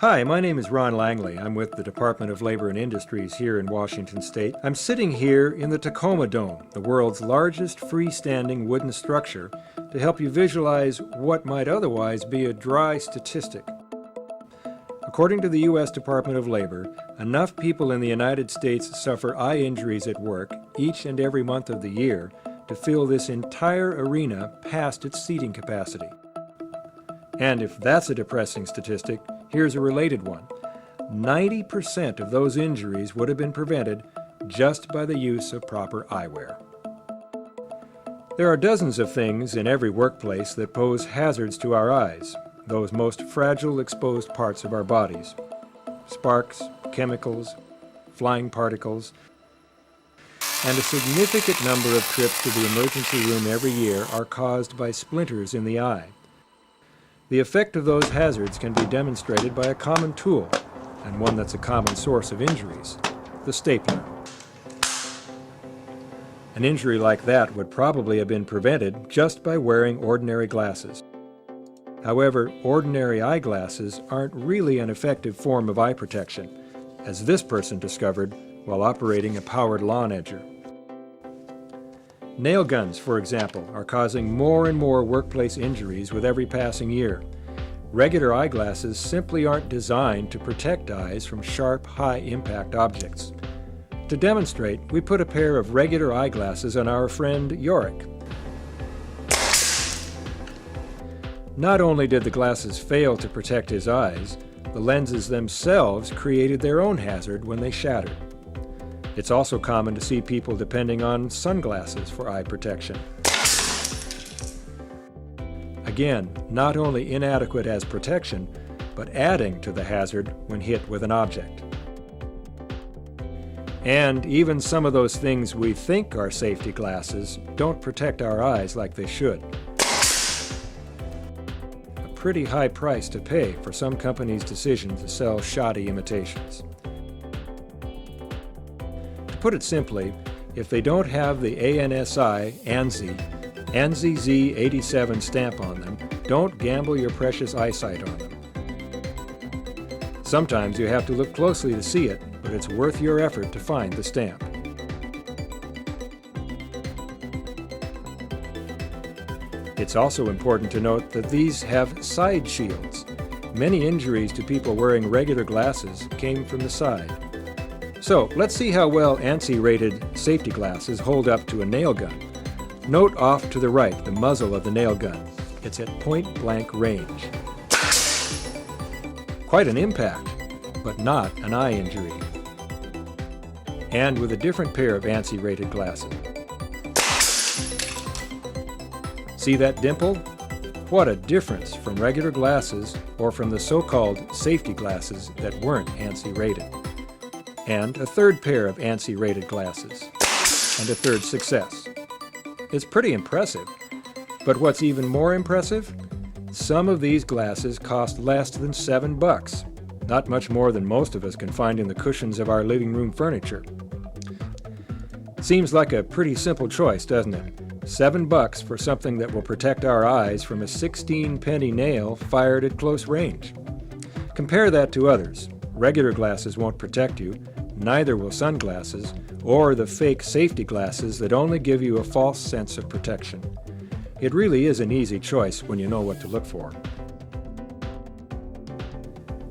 Hi, my name is Ron Langley. I'm with the Department of Labor and Industries here in Washington State. I'm sitting here in the Tacoma Dome, the world's largest freestanding wooden structure, to help you visualize what might otherwise be a dry statistic. According to the U.S. Department of Labor, enough people in the United States suffer eye injuries at work each and every month of the year to fill this entire arena past its seating capacity. And if that's a depressing statistic, here's a related one. 90% of those injuries would have been prevented just by the use of proper eyewear. There are dozens of things in every workplace that pose hazards to our eyes, those most fragile exposed parts of our bodies. Sparks, chemicals, flying particles, and a significant number of trips to the emergency room every year are caused by splinters in the eye. The effect of those hazards can be demonstrated by a common tool, and one that's a common source of injuries, the stapler. An injury like that would probably have been prevented just by wearing ordinary glasses. However, ordinary eyeglasses aren't really an effective form of eye protection, as this person discovered while operating a powered lawn edger. Nail guns, for example, are causing more and more workplace injuries with every passing year. Regular eyeglasses simply aren't designed to protect eyes from sharp, high-impact objects. To demonstrate, we put a pair of regular eyeglasses on our friend Yorick. Not only did the glasses fail to protect his eyes, the lenses themselves created their own hazard when they shattered. It's also common to see people depending on sunglasses for eye protection. Again, not only inadequate as protection, but adding to the hazard when hit with an object. And even some of those things we think are safety glasses don't protect our eyes like they should. A pretty high price to pay for some companies' decision to sell shoddy imitations. To put it simply, if they don't have the ANSI Z87 stamp on them, don't gamble your precious eyesight on them. Sometimes you have to look closely to see it, but it's worth your effort to find the stamp. It's also important to note that these have side shields. Many injuries to people wearing regular glasses came from the side. So let's see how well ANSI-rated safety glasses hold up to a nail gun. Note off to the right the muzzle of the nail gun. It's at point-blank range. Quite an impact, but not an eye injury. And with a different pair of ANSI-rated glasses. See that dimple? What a difference from regular glasses or from the so-called safety glasses that weren't ANSI-rated. And a third pair of ANSI-rated glasses, and a third success. It's pretty impressive, but what's even more impressive? Some of these glasses cost less than $7, not much more than most of us can find in the cushions of our living room furniture. Seems like a pretty simple choice, doesn't it? $7 for something that will protect our eyes from a 16-penny nail fired at close range. Compare that to others. Regular glasses won't protect you, neither will sunglasses, or the fake safety glasses that only give you a false sense of protection. It really is an easy choice when you know what to look for.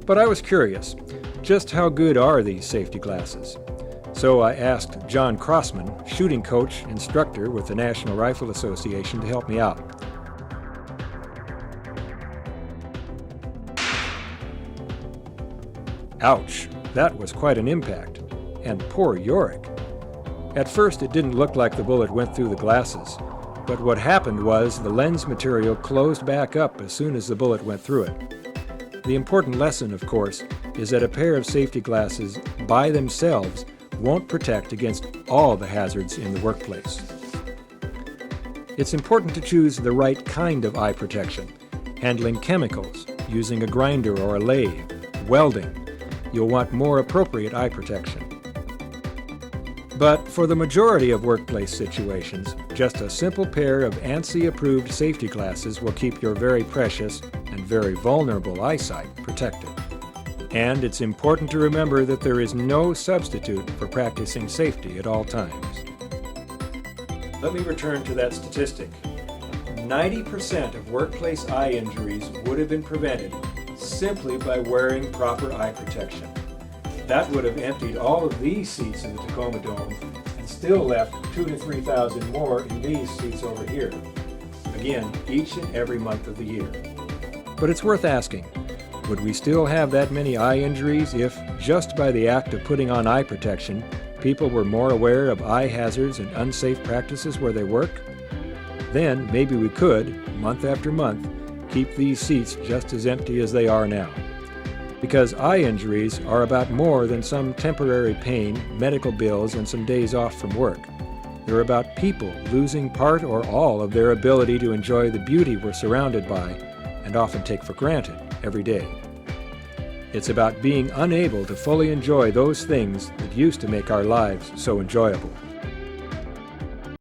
But I was curious, just how good are these safety glasses? So I asked John Crossman, shooting coach, instructor with the National Rifle Association, to help me out. Ouch, that was quite an impact. And poor Yorick. At first it didn't look like the bullet went through the glasses, but what happened was the lens material closed back up as soon as the bullet went through it. The important lesson, of course, is that a pair of safety glasses by themselves won't protect against all the hazards in the workplace. It's important to choose the right kind of eye protection, handling chemicals, using a grinder or a lathe, welding. You'll want more appropriate eye protection. But for the majority of workplace situations, just a simple pair of ANSI-approved safety glasses will keep your very precious and very vulnerable eyesight protected. And it's important to remember that there is no substitute for practicing safety at all times. Let me return to that statistic. 90% of workplace eye injuries would have been prevented simply by wearing proper eye protection. That would have emptied all of these seats in the Tacoma Dome and still left 2,000 to 3,000 more in these seats over here. Again, each and every month of the year. But it's worth asking, would we still have that many eye injuries if, just by the act of putting on eye protection, people were more aware of eye hazards and unsafe practices where they work? Then maybe we could, month after month, keep these seats just as empty as they are now. Because eye injuries are about more than some temporary pain, medical bills, and some days off from work. They're about people losing part or all of their ability to enjoy the beauty we're surrounded by and often take for granted every day. It's about being unable to fully enjoy those things that used to make our lives so enjoyable.